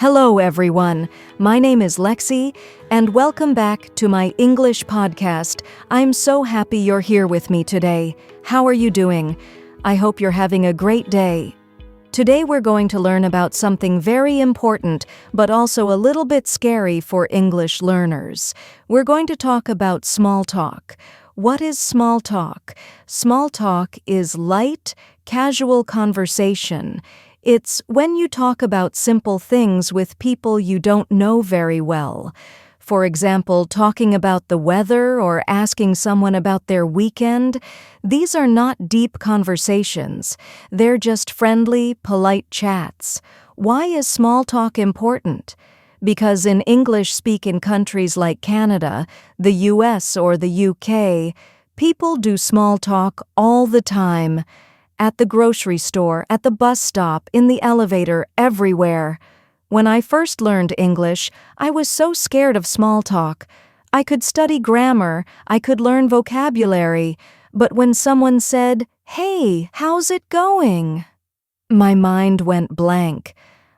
Hello, everyone. My name is Lexi, and welcome back to my English podcast. I'm so happy you're here with me today. How are you doing? I hope you're having a great day. Today we're going to learn about something very important, but also a little bit scary for English learners. We're going to talk about small talk. What is small talk? Small talk is light, casual conversation. It's when you talk about simple things with people you don't know very well. For example, talking about the weather or asking someone about their weekend. These are not deep conversations. They're just friendly, polite chats. Why is small talk important? Because in English-speaking countries like Canada, the US or the UK, people do small talk all the time. At the grocery store, at the bus stop, in the elevator, everywhere. When I first learned English, I was so scared of small talk. I could study grammar, I could learn vocabulary, but when someone said, "Hey, how's it going?" my mind went blank.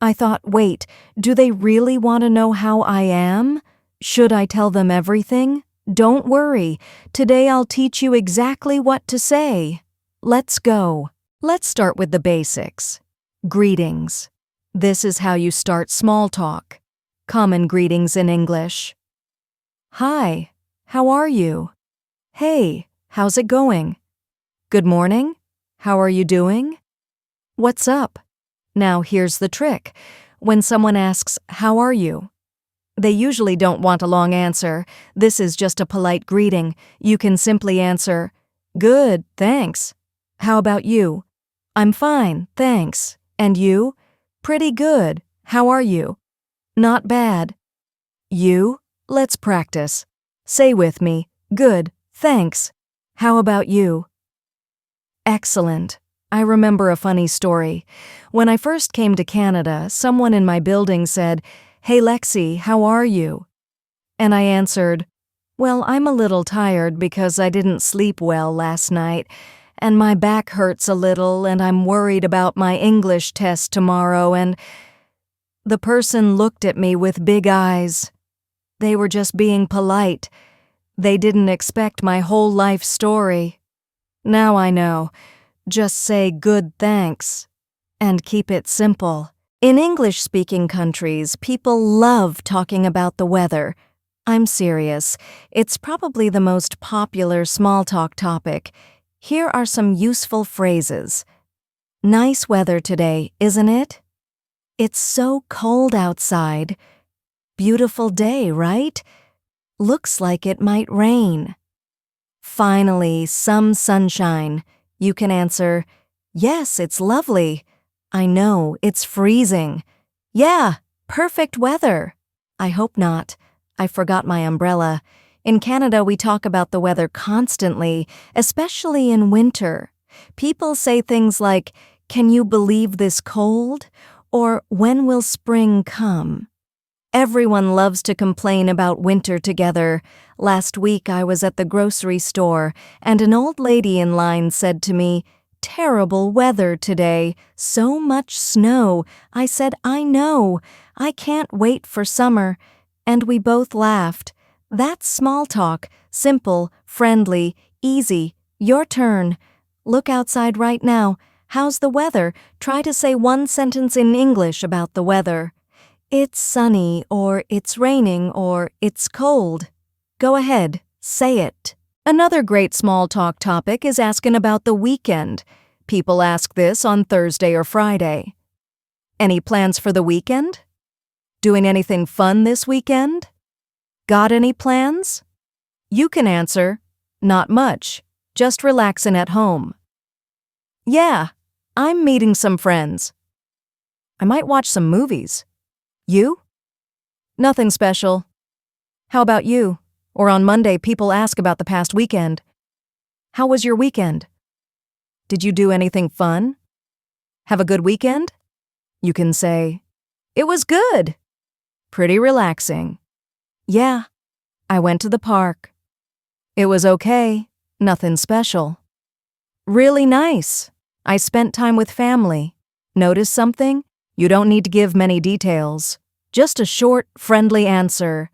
I thought, wait, do they really want to know how I am? Should I tell them everything? Don't worry. Today I'll teach you exactly what to say. Let's go. Let's start with the basics. Greetings. This is how you start small talk. Common greetings in English. Hi, how are you? Hey, how's it going? Good morning. How are you doing? What's up? Now here's the trick. When someone asks, how are you? They usually don't want a long answer. This is just a polite greeting. You can simply answer, good, thanks. How about you? I'm fine, thanks. And you? Pretty good. How are you? Not bad. You? Let's practice. Say with me, good, thanks. How about you? Excellent. I remember a funny story. When I first came to Canada, someone in my building said, "Hey Lexi, how are you?" And I answered, "Well, I'm a little tired because I didn't sleep well last night, and my back hurts a little, and I'm worried about my English test tomorrow, and..." The person looked at me with big eyes. They were just being polite. They didn't expect my whole life story. Now I know. Just say good thanks. And keep it simple. In English-speaking countries, people love talking about the weather. I'm serious. It's probably the most popular small talk topic. Here are some useful phrases. Nice weather today, isn't it? It's so cold outside. Beautiful day, right? Looks like it might rain. Finally, some sunshine. You can answer, yes, it's lovely. I know, it's freezing. Yeah, perfect weather. I hope not. I forgot my umbrella. In Canada, we talk about the weather constantly, especially in winter. People say things like, "Can you believe this cold?" or "When will spring come?" Everyone loves to complain about winter together. Last week I was at the grocery store, and an old lady in line said to me, "Terrible weather today, so much snow." I said, "I know, I can't wait for summer." And we both laughed. That's small talk, simple, friendly, easy. Your turn. Look outside right now. How's the weather? Try to say one sentence in English about the weather. It's sunny, or it's raining, or it's cold. Go ahead, say it. Another great small talk topic is asking about the weekend. People ask this on Thursday or Friday. Any plans for the weekend? Doing anything fun this weekend? Got any plans? You can answer, not much, just relaxing at home. Yeah, I'm meeting some friends. I might watch some movies. You? Nothing special. How about you? Or on Monday, people ask about the past weekend. How was your weekend? Did you do anything fun? Have a good weekend? You can say, it was good. Pretty relaxing. Yeah, I went to the park. It was okay. Nothing special. Really nice. I spent time with family. Notice something? You don't need to give many details. Just a short, friendly answer.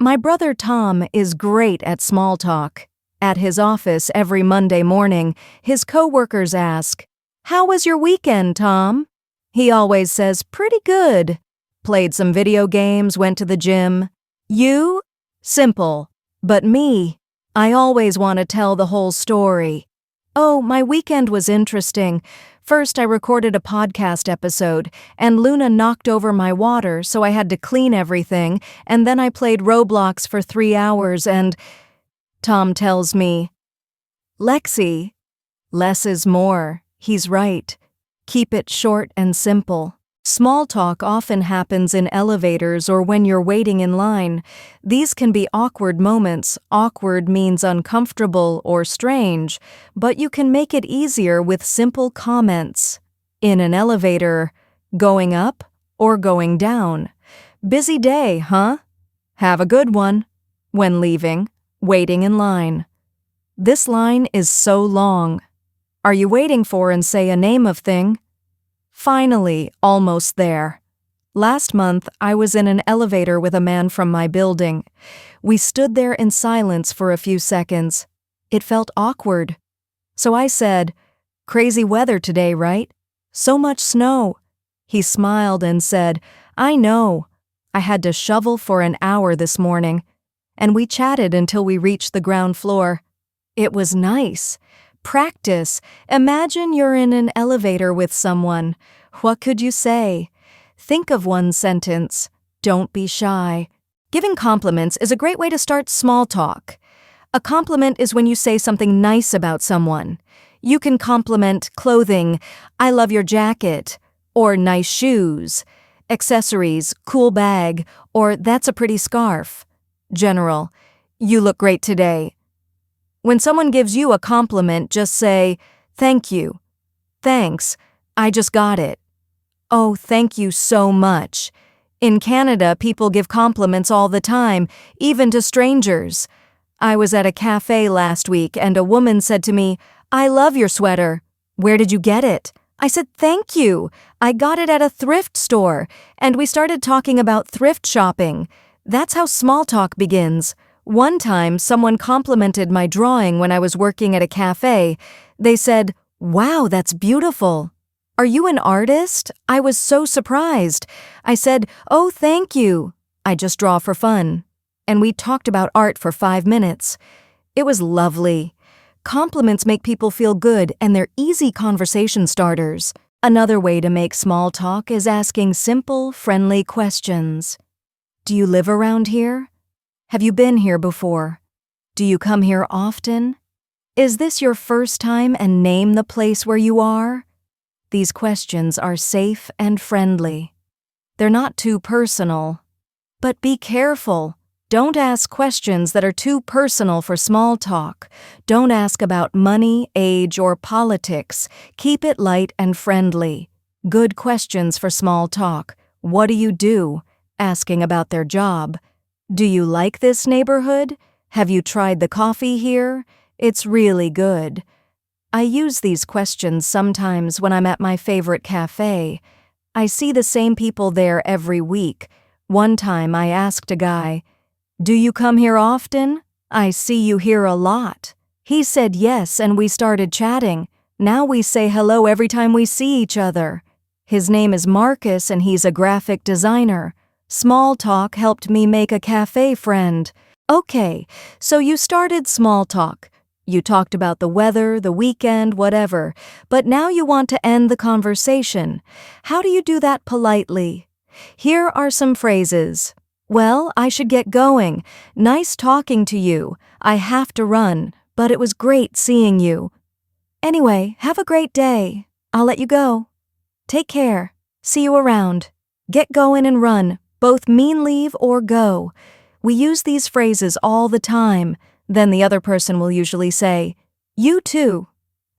My brother Tom is great at small talk. At his office every Monday morning, his coworkers ask, "How was your weekend, Tom?" He always says, "Pretty good. Played some video games, went to the gym." You? Simple. But me, I always want to tell the whole story. "Oh, my weekend was interesting. First, I recorded a podcast episode, and Luna knocked over my water, so I had to clean everything, and then I played Roblox for 3 hours and—" Tom tells me, "Lexi, less is more." He's right. Keep it short and simple. Small talk often happens in elevators or when you're waiting in line. These can be awkward moments. Awkward means uncomfortable or strange, but you can make it easier with simple comments. In an elevator, going up or going down? Busy day, huh? Have a good one. When leaving, waiting in line. This line is so long. Are you waiting for and say a name of thing? Finally, almost there. Last month, I was in an elevator with a man from my building. We stood there in silence for a few seconds. It felt awkward. So I said, "Crazy weather today, right? So much snow." He smiled and said, "I know. I had to shovel for an hour this morning." And we chatted until we reached the ground floor. It was nice. Practice. Imagine you're in an elevator with someone. What could you say? Think of one sentence. Don't be shy. Giving compliments is a great way to start small talk. A compliment is when you say something nice about someone. You can compliment clothing, "I love your jacket," or "nice shoes," accessories, "cool bag," or "that's a pretty scarf." General, "You look great today." When someone gives you a compliment, just say, "Thank you." "Thanks, I just got it." "Oh, thank you so much." In Canada, people give compliments all the time, even to strangers. I was at a café last week and a woman said to me, "I love your sweater. Where did you get it?" I said, "Thank you. I got it at a thrift store." And we started talking about thrift shopping. That's how small talk begins. One time, someone complimented my drawing when I was working at a cafe. They said, "Wow, that's beautiful." "Are you an artist?" I was so surprised. I said, "Oh, thank you. I just draw for fun." And we talked about art for 5 minutes. It was lovely. Compliments make people feel good and they're easy conversation starters. Another way to make small talk is asking simple, friendly questions. Do you live around here? Have you been here before? Do you come here often? Is this your first time, and name the place where you are? These questions are safe and friendly. They're not too personal. But be careful. Don't ask questions that are too personal for small talk. Don't ask about money, age, or politics. Keep it light and friendly. Good questions for small talk. What do you do? Asking about their job. Do you like this neighborhood? Have you tried the coffee here? It's really good. I use these questions sometimes when I'm at my favorite cafe. I see the same people there every week. One time I asked a guy, "Do you come here often? I see you here a lot." He said yes, and we started chatting. Now we say hello every time we see each other. His name is Marcus and he's a graphic designer. Small talk helped me make a cafe friend. Okay, so you started small talk. You talked about the weather, the weekend, whatever, but now you want to end the conversation. How do you do that politely? Here are some phrases. "Well, I should get going. Nice talking to you. I have to run, but it was great seeing you. Anyway, have a great day. I'll let you go. Take care. See you around. Get going and run. Both mean leave or go." We use these phrases all the time. Then the other person will usually say, "You too.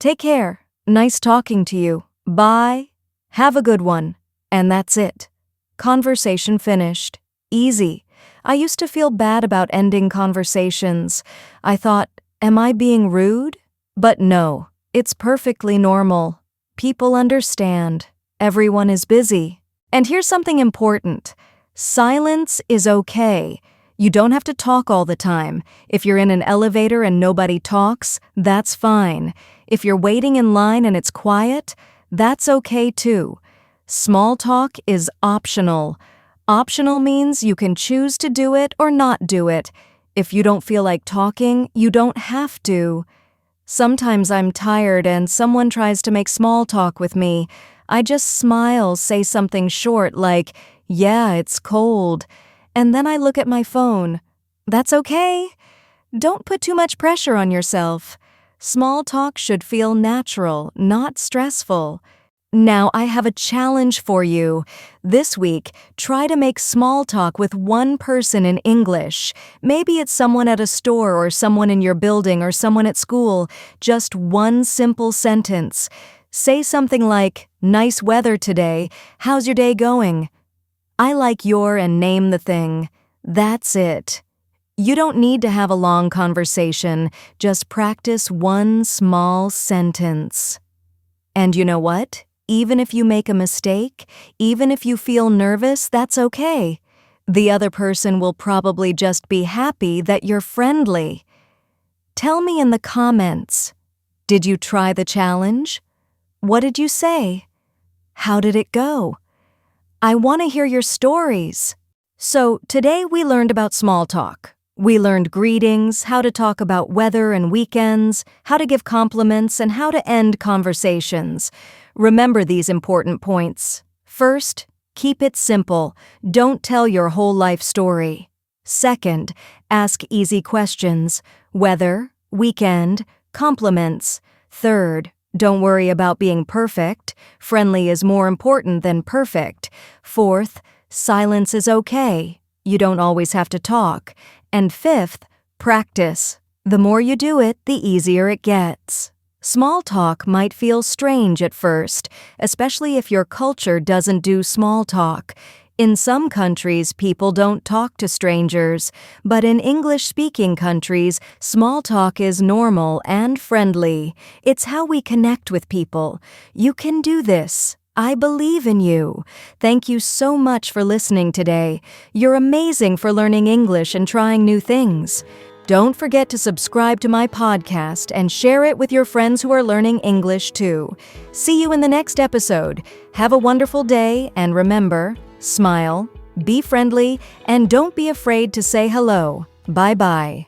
Take care. Nice talking to you. Bye. Have a good one." And that's it. Conversation finished. Easy. I used to feel bad about ending conversations. I thought, am I being rude? But no, it's perfectly normal. People understand. Everyone is busy. And here's something important. Silence is okay. You don't have to talk all the time. If you're in an elevator and nobody talks, that's fine. If you're waiting in line and it's quiet, that's okay too. Small talk is optional. Optional means you can choose to do it or not do it. If you don't feel like talking, you don't have to. Sometimes I'm tired and someone tries to make small talk with me. I just smile, say something short like, "Yeah, it's cold." And then I look at my phone. That's okay. Don't put too much pressure on yourself. Small talk should feel natural, not stressful. Now I have a challenge for you. This week, try to make small talk with one person in English. Maybe it's someone at a store or someone in your building or someone at school. Just one simple sentence. Say something like, "Nice weather today. How's your day going?" I like your and name the thing. That's it. You don't need to have a long conversation. Just practice one small sentence. And you know what? Even if you make a mistake, even if you feel nervous, that's okay. The other person will probably just be happy that you're friendly. Tell me in the comments. Did you try the challenge? What did you say? How did it go? I want to hear your stories. So today we learned about small talk. We learned greetings, how to talk about weather and weekends, how to give compliments, and how to end conversations. Remember these important points. First, keep it simple. Don't tell your whole life story. Second, ask easy questions. Weather, weekend, compliments. Third, don't worry about being perfect. Friendly is more important than perfect. Fourth, silence is okay. You don't always have to talk. And fifth, practice. The more you do it, the easier it gets. Small talk might feel strange at first, especially if your culture doesn't do small talk. In some countries, people don't talk to strangers, but in English-speaking countries, small talk is normal and friendly. It's how we connect with people. You can do this. I believe in you. Thank you so much for listening today. You're amazing for learning English and trying new things. Don't forget to subscribe to my podcast and share it with your friends who are learning English too. See you in the next episode. Have a wonderful day, and remember, smile, be friendly, and don't be afraid to say hello. Bye-bye.